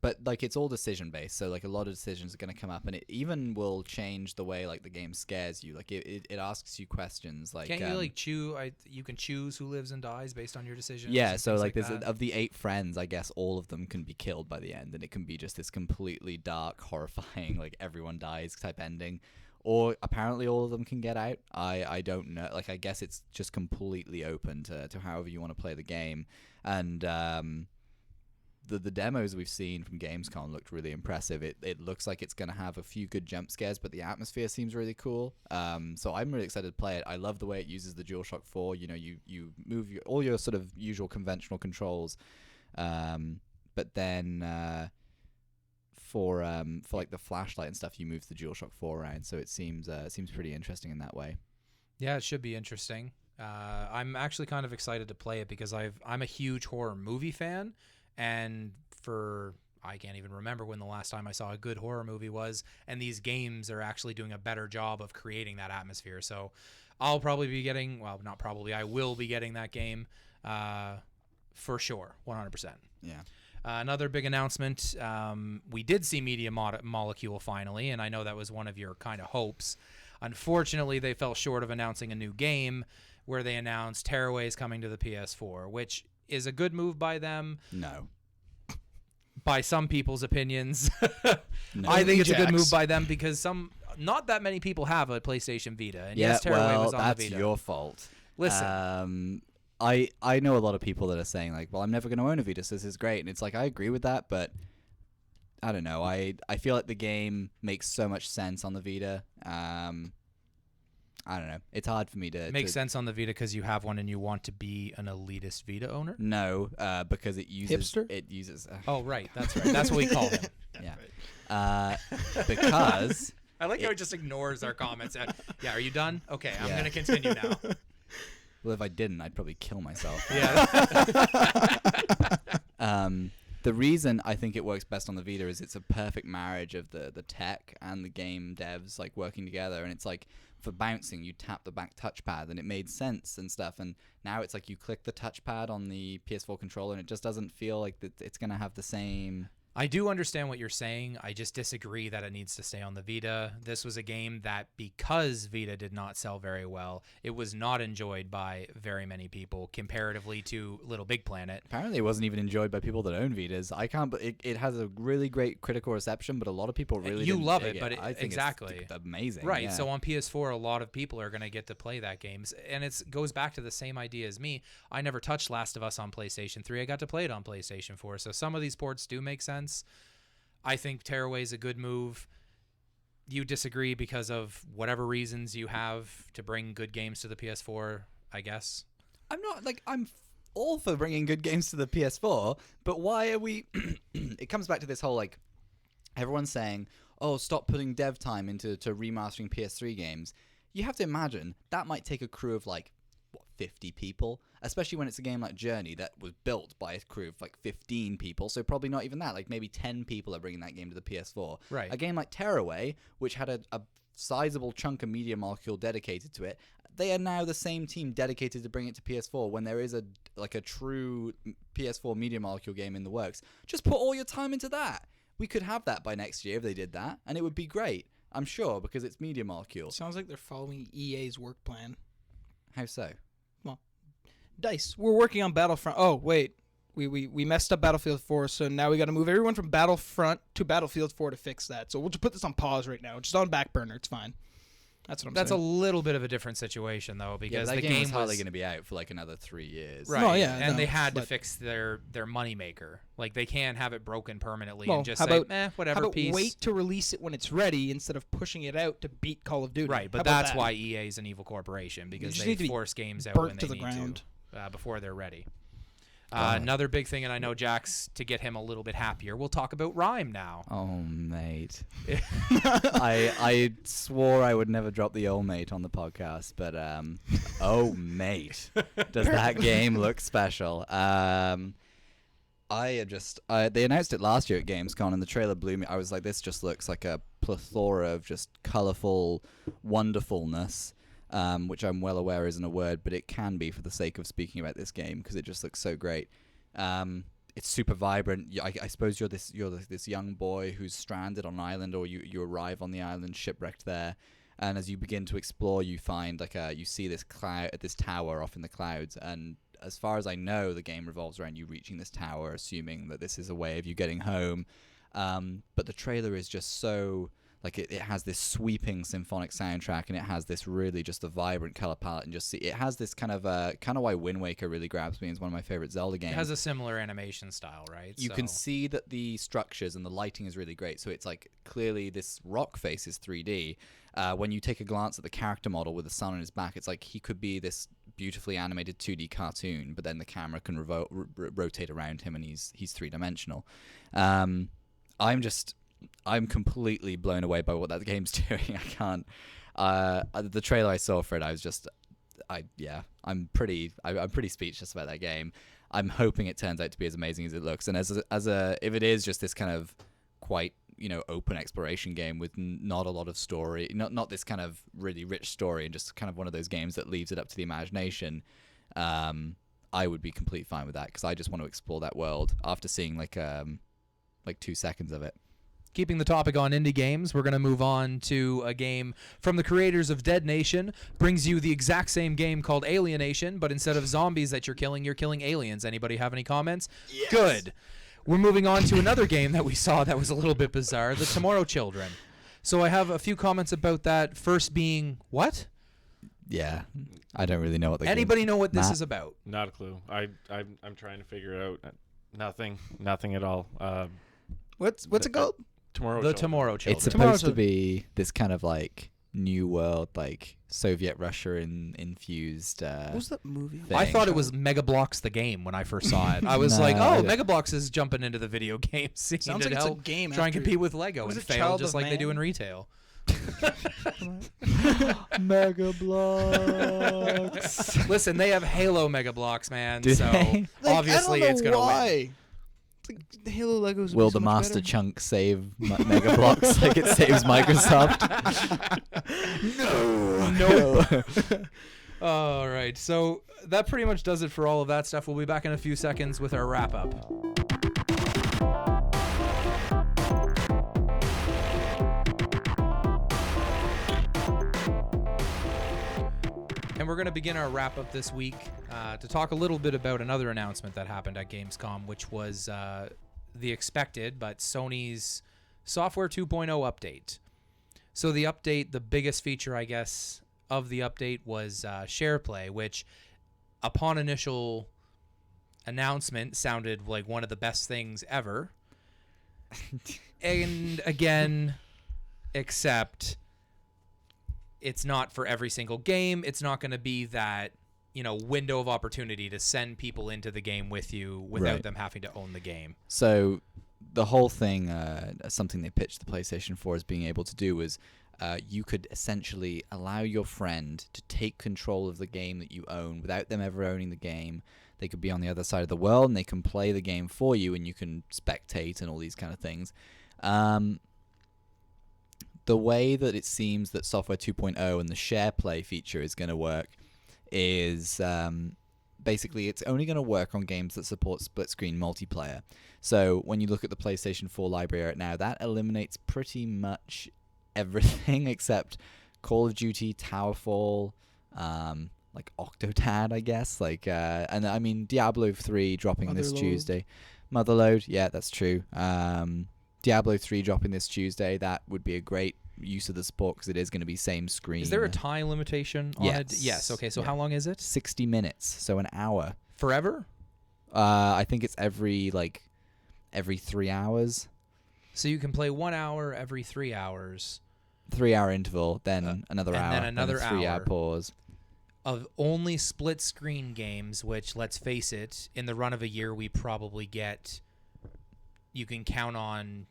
But like it's all decision based, so like a lot of decisions are going to come up, and it even will change the way like the game scares you. Like it asks you questions like Can't you like choose? You can choose who lives and dies based on your decisions. yeah, and so things like there's that. of the 8 friends, I guess all of them can be killed by the end, and it can be just this completely dark, horrifying, like everyone dies type ending, or apparently all of them can get out. I don't know. Like, I guess it's just completely open to however you want to play the game. And the demos we've seen from Gamescom looked really impressive. It looks like it's going to have a few good jump scares, but the atmosphere seems really cool. So I'm really excited to play it. I love the way it uses the DualShock 4. You know, you move all your sort of usual conventional controls, but then for like the flashlight and stuff, you move the DualShock 4 around. So it seems pretty interesting in that way. Yeah, it should be interesting. I'm actually kind of excited to play it because I'm a huge horror movie fan. And I can't even remember when the last time I saw a good horror movie was, and these games are actually doing a better job of creating that atmosphere. So I'll probably be getting, well, not probably, I will be getting that game for sure, 100%. Yeah. Another big announcement, we did see Media Molecule finally, and I know that was one of your kind of hopes. Unfortunately, they fell short of announcing a new game where they announced Tearaway is coming to the PS4, which is a good move by them. No. By some people's opinions. No. I think it's a good Jax. move by them because not that many people have a PlayStation Vita. And Yeah, yes, Tearaway well, was on that's the Vita. your fault. Listen. I know a lot of people that are saying, like, well, I'm never going to own a Vita, so this is great. And it's like, I agree with that, but I don't know. I feel like the game makes so much sense on the Vita. I don't know. It's hard for me to... Makes sense on the Vita because you have one and you want to be an elitist Vita owner? No, because it uses... Hipster? It uses... Oh, right. That's right. That's what we call him. yeah. Because... I like how he just ignores our comments. Yeah, are you done? Okay, I'm Yeah. going to continue now. Well, if I didn't, I'd probably kill myself. Yeah. The reason I think it works best on the Vita is it's a perfect marriage of the tech and the game devs like working together, and it's like for bouncing you tap the back touchpad and it made sense and stuff, and now it's like you click the touchpad on the PS4 controller and it just doesn't feel like that it's gonna have the same. I do understand what you're saying. I just disagree that it needs to stay on the Vita. This was a game that, because Vita did not sell very well, it was not enjoyed by very many people comparatively to Little Big Planet. Apparently it wasn't even enjoyed by people that own Vitas. I can't, but it has a really great critical reception, but a lot of people really You didn't love dig it, but I think exactly. it's amazing. Right, yeah. so on PS4, a lot of people are going to get to play that game. And it goes back to the same idea as me. I never touched Last of Us on PlayStation 3. I got to play it on PlayStation 4. So some of these ports do make sense. I think Tearaway is a good move. You disagree because of whatever reasons you have to bring good games to the PS4, I guess. I'm not like I'm all for bringing good games to the PS4, but why are we? It comes back to this whole like everyone's saying, "Oh, stop putting dev time into remastering PS3 games." You have to imagine that might take a crew of like 50 people, especially when it's a game like Journey that was built by a crew of like 15 people, so probably not even that, like maybe 10 people are bringing that game to the PS4. Right. A game like Tearaway, which had a sizable chunk of Media Molecule dedicated to it, they are now the same team dedicated to bring it to PS4 when there is a true PS4 Media Molecule game in the works. Just put all your time into that. We could have that by next year if they did that, and it would be great, I'm sure, because it's Media Molecule. Sounds like they're following EA's work plan. How so? DICE, we're working on Battlefront. Oh, wait. We messed up Battlefield 4, so now we got to move everyone from Battlefront to Battlefield 4 to fix that. So we'll just put this on pause right now. Just on back burner. It's fine. That's what I'm That's saying. a little bit of a different situation, though, because that the game was was hardly going to be out for like another 3 years. right. No, yeah, and no, they had to but- fix their moneymaker. Like, they can't have it broken permanently Well, and just how say, about- whatever, How about peace. wait to release it when it's ready instead of pushing it out to beat Call of Duty? Right, How but about that's that? why EA is an evil corporation, because just they need to be force games out burnt when to they the need ground. to, before they're ready. Wow. Another big thing, and I know Jack's, to get him a little bit happier, we'll talk about Rhyme now. Oh, mate. I swore I would never drop the old mate on the podcast, but oh, mate. Does that game look special? They announced it last year at Gamescom, and the trailer blew me. I was like, this just looks like a plethora of just colorful wonderfulness. Which I'm well aware isn't a word, but it can be for the sake of speaking about this game because it just looks so great. It's super vibrant. I suppose you're this young boy who's stranded on an island, or you arrive on the island shipwrecked there, and as you begin to explore, you find you see this tower off in the clouds, and as far as I know, the game revolves around you reaching this tower, assuming that this is a way of you getting home. But the trailer is just so like it has this sweeping symphonic soundtrack, and it has this really just a vibrant color palette, and just it has this kind of why Wind Waker really grabs me as one of my favorite Zelda games. It has a similar animation style, right? You can see that the structures and the lighting is really great. So it's like clearly this rock face is 3D. When you take a glance at the character model with the sun on his back, it's like he could be this beautifully animated 2D cartoon, but then the camera can rotate around him, and he's 3-dimensional. I'm completely blown away by what that game's doing. I can't. The trailer I saw for it, I was just, I'm pretty speechless about that game. I'm hoping it turns out to be as amazing as it looks. And if it is just this kind of quite open exploration game with not a lot of story, not this kind of really rich story, and just kind of one of those games that leaves it up to the imagination, I would be completely fine with that, because I just want to explore that world after seeing like 2 seconds of it. Keeping the topic on indie games, we're going to move on to a game from the creators of Dead Nation. Brings you the exact same game called Alienation, but instead of zombies that you're killing aliens. Anybody have any comments? Yes. Good. We're moving on to another game that we saw that was a little bit bizarre, The Tomorrow Children. So I have a few comments about that. First being, what? Yeah, I don't really know what the Anybody know what this is about? Not a clue. I'm trying to figure it out. Nothing at all. What's it called? The Tomorrow Children. It's supposed to be this kind of like new world, like Soviet Russia infused. What was that movie? I thought it was Mega Bloks the game when I first saw it. I was like, oh, Mega Bloks is jumping into the video game scene. Sounds like it's a game. Try and compete with Lego and fail just like they do in retail. Mega Bloks. Listen, they have Halo Mega Bloks, man. Do so they? obviously it's gonna win. Like the Halo Legos. Will the Master Chunk save Mega Bloks like it saves Microsoft? No. All right. So that pretty much does it for all of that stuff. We'll be back in a few seconds with our wrap up. And we're going to begin our wrap up this week to talk a little bit about another announcement that happened at Gamescom, which was the expected, but Sony's Software 2.0 update. So the update, the biggest feature, I guess, of the update was SharePlay, which upon initial announcement sounded like one of the best things ever. And again, except it's not for every single game. It's not going to be that, window of opportunity to send people into the game with you without them having to own the game. So the whole thing, something they pitched the PlayStation 4 as being able to do was you could essentially allow your friend to take control of the game that you own without them ever owning the game. They could be on the other side of the world and they can play the game for you, and you can spectate and all these kind of things. The way that it seems that Software 2.0 and the SharePlay feature is going to work is basically it's only going to work on games that support split-screen multiplayer. So when you look at the PlayStation 4 library right now, that eliminates pretty much everything except Call of Duty, Towerfall, like Octodad, I guess. And I mean, Diablo 3 dropping this Tuesday. Motherload, yeah, that's true. Diablo 3 dropping this Tuesday. That would be a great use of the support because it is going to be same screen. Is there a time limitation on it? Yes. Okay, so how long is it? 60 minutes, so an hour. Forever? I think it's every 3 hours. So you can play 1 hour every 3 hours. 3-hour interval, then another hour, then another then a 3-hour pause. Of only split screen games, which, let's face it, in the run of a year we probably get, you can count on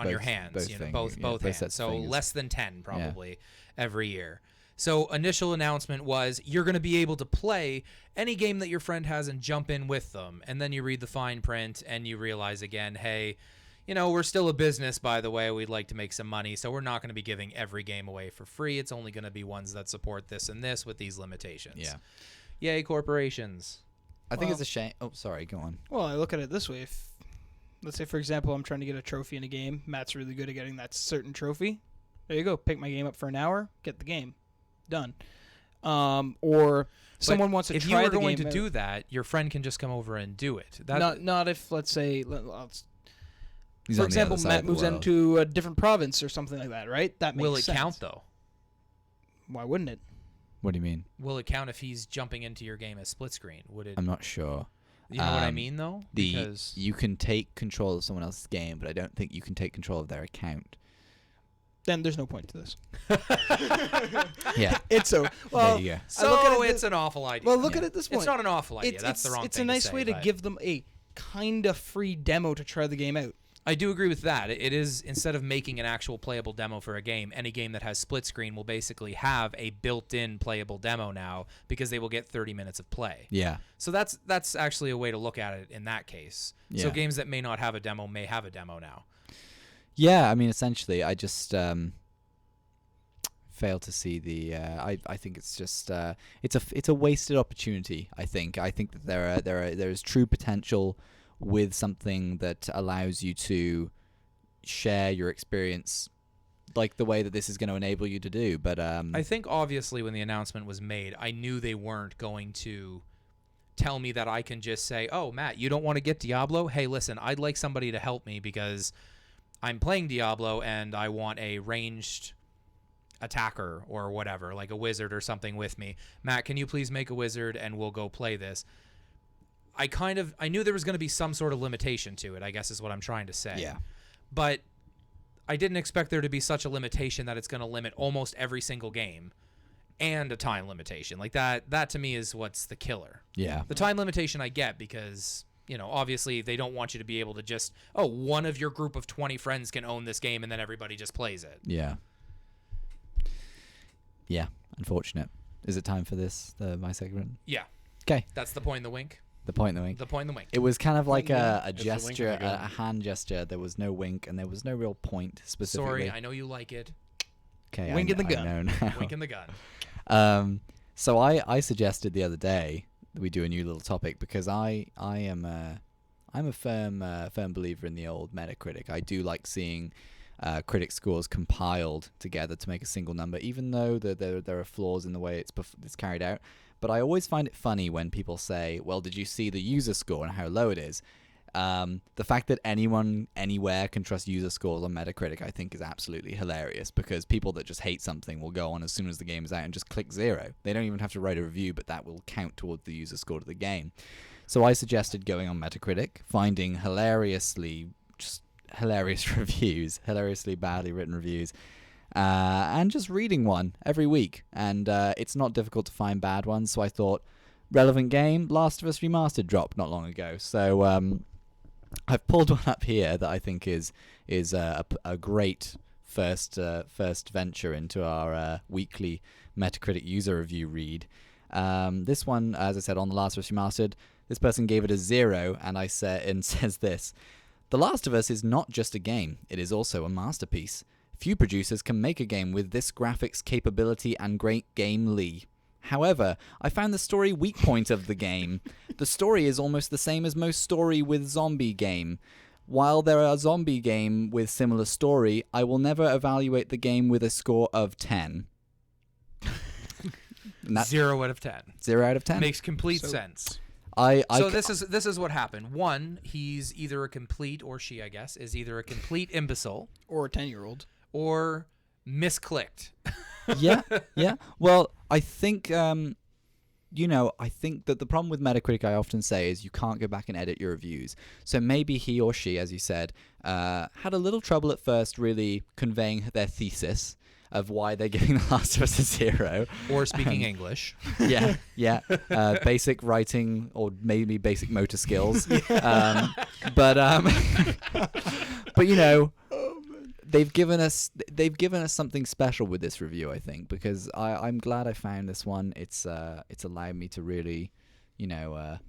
your hands, both hands. So less than 10 probably every year. So initial announcement was you're going to be able to play any game that your friend has and jump in with them. And then you read the fine print and you realize again, hey, we're still a business, by the way. We'd like to make some money, so we're not going to be giving every game away for free. It's only going to be ones that support this and this with these limitations. Yeah. Yay, corporations. I think it's a shame. Oh, sorry, go on. Well, I look at it this way. If, let's say, for example, I'm trying to get a trophy in a game. Matt's really good at getting that certain trophy. There you go. Pick my game up for an hour. Get the game. Done. Or someone wants to if try you were the going game. to do that, your friend can just come over and do it. Not if, let's say, He's For on the other example, side Matt of the moves world. into a different province or something like that, right? That makes Will it sense. count though? Why wouldn't it? What do you mean? Will it count if he's jumping into your game as split screen? Would it? I'm not sure. You know what I mean, though? Because You can take control of someone else's game, but I don't think you can take control of their account. Then there's no point to this. Yeah. It's so well. There you go. so look at it it's an awful idea. Well, look at it this way. It's not an awful idea. That's the wrong It's thing a nice to say, way to but give them a kind of free demo to try the game out. I do agree with that. It is, instead of making an actual playable demo for a game, any game that has split screen will basically have a built-in playable demo now because they will get 30 minutes of play. Yeah. So that's actually a way to look at it in that case. So Yeah. games that may not have a demo may have a demo now. Yeah, I mean, essentially, I just fail to see the. I think it's just it's a wasted opportunity. I think that there is true potential with something that allows you to share your experience, like the way that this is going to enable you to do. But I think obviously when the announcement was made, I knew they weren't going to tell me that I can just say, "Oh, Matt, you don't want to get Diablo? Hey, listen, I'd like somebody to help me because I'm playing Diablo and I want a ranged attacker or whatever, like a wizard or something with me. Matt, can you please make a wizard and we'll go play this?" I knew there was going to be some sort of limitation to it, I guess is what I'm trying to say. Yeah. But I didn't expect there to be such a limitation that it's going to limit almost every single game and a time limitation. Like that to me is what's the killer. yeah. The time limitation I get because, obviously they don't want you to be able to just, one of your group of 20 friends can own this game and then everybody just plays it. Yeah. Yeah. Unfortunate. Is it time for my segment? Yeah. 'Kay. That's the point in the wink. The point in the wink. The point in the wink. It was kind of like a It's a wink gesture, and a gun. a hand gesture. There was no wink, and there was no real point specifically. Sorry, I know you like it. Okay, Wink in the I gun. know now. Wink in the gun. So I suggested the other day that we do a new little topic because I'm a firm believer in the old Metacritic. I do like seeing critic scores compiled together to make a single number, even though there are flaws in the way it's carried out. But I always find it funny when people say, well, did you see the user score and how low it is? The fact that anyone anywhere can trust user scores on Metacritic, I think, is absolutely hilarious because people that just hate something will go on as soon as the game is out and just click 0. They don't even have to write a review, but that will count towards the user score to the game. So I suggested going on Metacritic, finding hilarious reviews, hilariously badly written reviews, and just reading one every week. And it's not difficult to find bad ones, so I thought, relevant game, Last of Us Remastered dropped not long ago. So I've pulled one up here that I think is a great first venture into our weekly Metacritic user review read. This one, as I said, on The Last of Us Remastered, this person gave it a 0, and says this: "The Last of Us is not just a game; it is also a masterpiece. Few producers can make a game with this graphics capability and great gamely. However, I found the story weak point of the game. The story is almost the same as most story with zombie game. While there are zombie game with similar story, I will never evaluate the game with a score of 10. And that's 0 out of 10. 0 out of 10. Makes complete So- sense. So This is what happened. One, he's either a complete, or she, I guess, is either a complete imbecile Or a 10-year-old. or misclicked. yeah. Well, I think I think that the problem with Metacritic, I often say, is you can't go back and edit your reviews. So maybe he or she, as you said, had a little trouble at first really conveying their thesis of why they're giving The Last of Us a 0. Or speaking English. Yeah. Basic writing or maybe basic motor skills. But they've given us something special with this review, I think, because I'm glad I found this one. It's allowed me to really,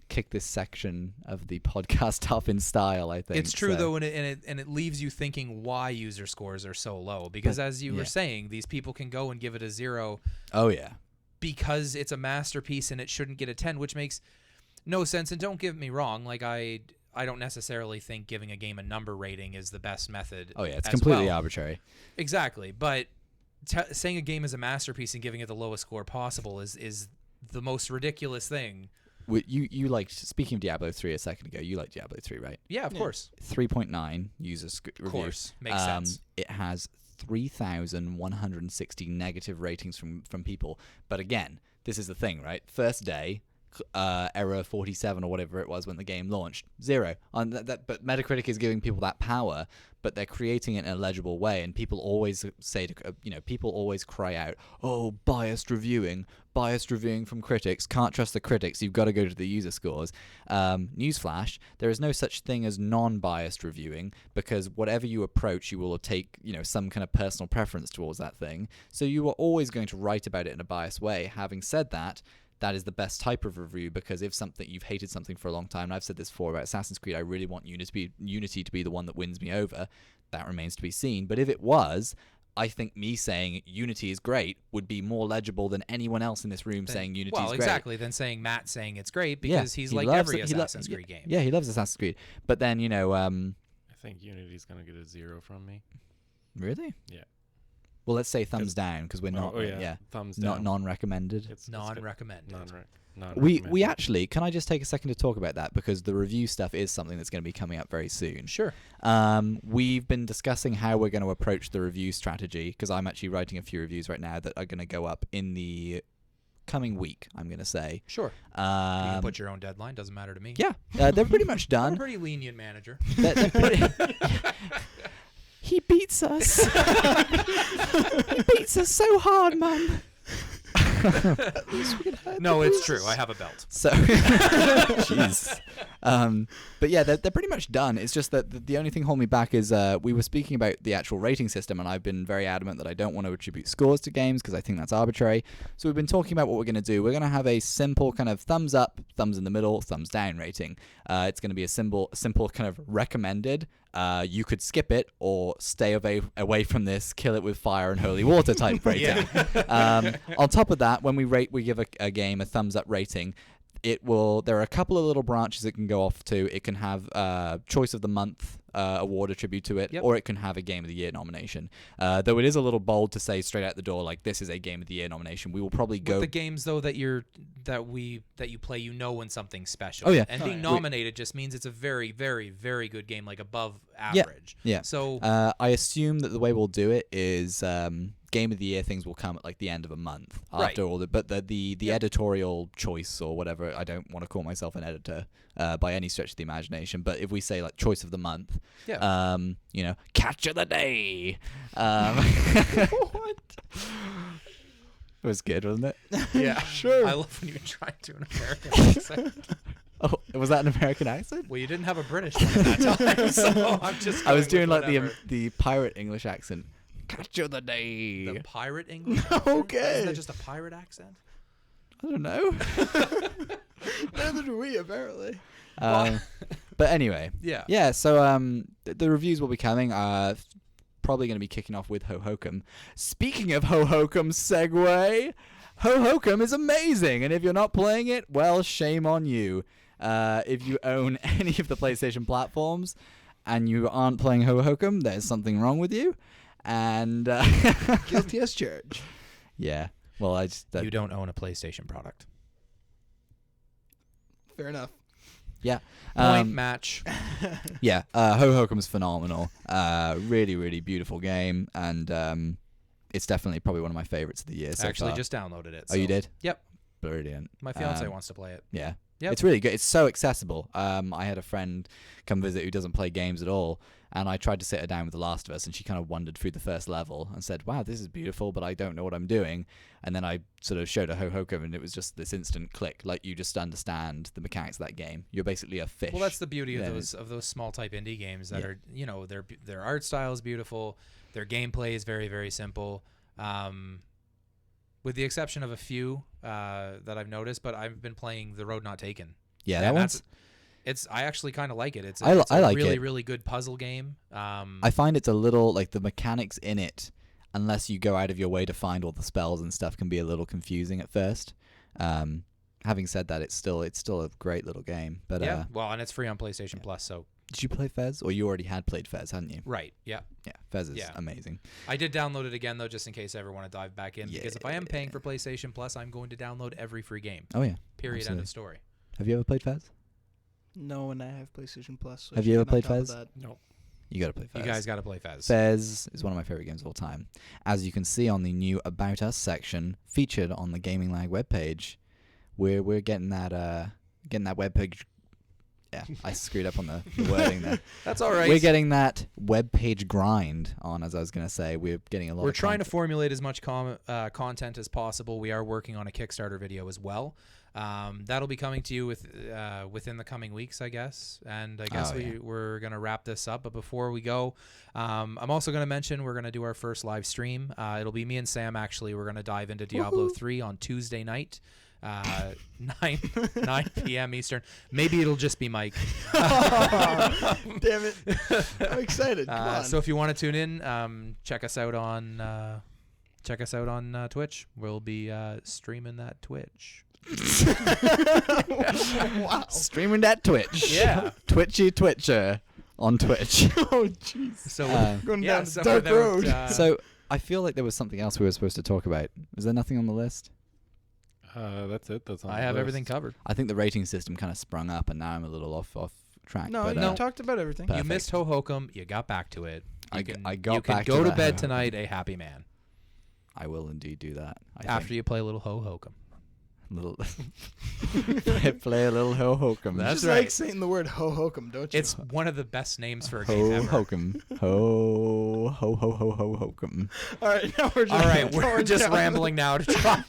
kick this section of the podcast up in style, I think. It's true So, though, and it leaves you thinking why user scores are so low. Because as you were saying, these people can go and give it a 0 oh yeah. because it's a masterpiece and it shouldn't get a 10, which makes no sense. And don't get me wrong, like I don't necessarily think giving a game a number rating is the best method. Oh yeah, it's as completely well. arbitrary. Exactly, but saying a game is a masterpiece and giving it the lowest score possible is the most ridiculous thing you liked, speaking of Diablo 3 a second ago, you liked Diablo 3, right? Yeah, of course. 3.9 user review. Of course. Makes sense. It has 3,160 negative ratings from people. But again, this is the thing, right? First day, error 47 or whatever it was when the game launched, 0. But Metacritic is giving people that power, but they're creating it in a legible way, and people always say, people always cry out, "Oh, biased reviewing from critics. Can't trust the critics. You've got to go to the user scores." Newsflash: there is no such thing as non-biased reviewing, because whatever you approach, you will take some kind of personal preference towards that thing. So you are always going to write about it in a biased way. Having said that, that is the best type of review, because if you've hated something for a long time, and I've said this before about Assassin's Creed, I really want Unity to be the one that wins me over. That remains to be seen. But if it was, I think me saying Unity is great would be more legible than anyone else in this room saying Unity is great. Well, exactly. Than saying Matt saying it's great, because he's he like loves every it. Assassin's Creed game. Yeah, he loves Assassin's Creed. But then, I think Unity's going to get a 0 from me. Really? Yeah. Well, let's say thumbs down, because we're not. Thumbs not down. non-recommended. It's Non-recommended. We actually, can I just take a second to talk about that, because the review stuff is something that's going to be coming up very soon. Sure. We've been discussing how we're going to approach the review strategy, because I'm actually writing a few reviews right now that are going to go up in the coming week, I'm going to say. Sure. You can put your own deadline. Doesn't matter to me. Yeah, they're pretty much I'm done. a pretty lenient manager. They're pretty He beats us. He beats us so hard, man. No, it's true. I have a belt. So, jeez. But yeah, they're pretty much done. It's just that the only thing holding me back is we were speaking about the actual rating system, and I've been very adamant that I don't want to attribute scores to games because I think that's arbitrary. So we've been talking about what we're going to do. We're going to have a simple kind of thumbs up, thumbs in the middle, thumbs down rating. It's going to be a simple kind of recommended. You could skip it or stay away from this, kill it with fire and holy water type rating. On top of that, when we give a game a thumbs up rating, there are a couple of little branches it can go off to. It can have choice of the month award attribute to it, or it can have a game of the year nomination. Though it is a little bold to say straight out the door, like, this is a game of the year nomination. We will probably go with the games though that you play, when something's special. Oh yeah, and being nominated just means it's a very, very, very good game, like above Yeah. average. Yeah. So I assume that the way we'll do it is game of the year things will come at like the end of a month after all but the editorial choice or whatever, I don't want to call myself an editor by any stretch of the imagination, but if we say like choice of the month, catch of the day, what? It was good, wasn't it? Yeah, sure. I love when you try to do an American accent. Oh, was that an American accent? Well, you didn't have a British one at that time, so I'm just. I was doing going like with the pirate English accent. Catch of the day. the pirate English. Okay. Isn't that just a pirate accent? I don't know. Neither do we, apparently. But anyway. Yeah. So the reviews will be coming. Probably going to be kicking off with Ho-Hokum. Speaking of Ho-Hokum, segue. Ho-Hokum is amazing, and if you're not playing it, well, shame on you. If you own any of the PlayStation platforms and you aren't playing Ho-Hokum, there's something wrong with you. And Guilty as charged. Yeah. Well, you don't own a PlayStation product. Fair enough. Yeah. Point match. Yeah. Ho-Hokum's phenomenal. Really, really beautiful game, and it's definitely probably one of my favorites of the year. So Actually, far. just downloaded it. Oh, you did? Yep. Brilliant. My fiance wants to play it. Yeah. Yep. It's really good. It's so accessible. I had a friend come visit who doesn't play games at all, and I tried to sit her down with The Last of Us, and she kind of wandered through the first level and said, "Wow, this is beautiful, but I don't know what I'm doing." And then I sort of showed her Ho-Hokum, and it was just this instant click. Like, you just understand the mechanics of that game. You're basically a fish. Well, that's the beauty of those small type indie games that are, their art style is beautiful, their gameplay is very, very simple. With the exception of a few that I've noticed, but I've been playing The Road Not Taken. Yeah, that one's... I actually kind of like it. It's I like really, it. really good puzzle game. I find it's a little, like, the mechanics in it, unless you go out of your way to find all the spells and stuff, can be a little confusing at first. Having said that, it's still a great little game. But yeah, well, and it's free on PlayStation Plus, so... Did you play Fez? Or you already had played Fez, hadn't you? Right, yeah. Yeah, Fez is amazing. I did download it again, though, just in case I ever want to dive back in. Because if I am paying for PlayStation Plus, I'm going to download every free game. Oh, yeah. Period, Absolutely. end of story. Have you ever played Fez? No, and I have PlayStation Plus. So I Have should you ever get on played top of Fez? that. No. You got to play Fez. You guys got to play Fez. Fez is one of my favorite games of all time. As you can see on the new About Us section featured on the Gaming Lag webpage, we're getting that webpage. Yeah, I screwed up on the wording there. That's all right. We're getting that webpage grind on, as I was going to say. We're getting a lot. We're of trying to content. formulate as much content as possible. We are working on a Kickstarter video as well. That'll be coming to you within the coming weeks, I guess. And I guess we're going to wrap this up. But before we go, I'm also going to mention we're going to do our first live stream. It'll be me and Sam, actually. We're going to dive into Diablo 3 on Tuesday night. 9 p.m. Eastern. Maybe it'll just be Mike. Damn it! I'm excited. Come on. So if you want to tune in, check us out on Twitch. We'll be streaming that Twitch. Wow. Streaming that Twitch. Yeah. Twitchy Twitcher on Twitch. Oh jeez. So Going yeah, down so a dark without, road. So I feel like there was something else we were supposed to talk about. Is there nothing on the list? That's it. That's on I the have list. everything covered. I think the rating system kind of sprung up, and now I'm a little off track. No, but, you talked about everything. Perfect. You missed Ho Hokum. You got back to it. I You got can back go to to that bed Ho tonight a happy man. I will indeed do that. After you play a little Ho Hokum. little play a little Ho Hokum. You That's just right. like saying the word ho hokum, don't you? It's one of the best names for a game Ho ever. Hokum. Ho Hokum. All right, now we're just All right, we're going just down. rambling now to try.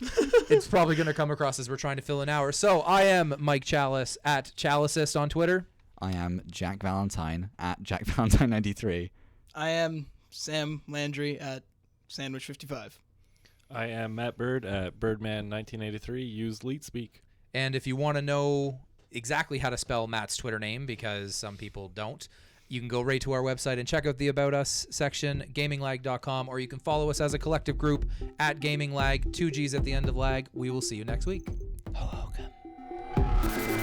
It's probably going to come across as we're trying to fill an hour. So I am Mike Chalice at Chalicist on Twitter. I am Jack Valentine at Jack Valentine 93. I am Sam Landry at Sandwich55. I am Matt Bird at Birdman1983. Use LeetSpeak. And if you want to know exactly how to spell Matt's Twitter name, because some people don't, you can go right to our website and check out the About Us section, gaminglag.com, or you can follow us as a collective group at gaminglag, 2 G's at the end of lag. We will see you next week. Ho Hokum.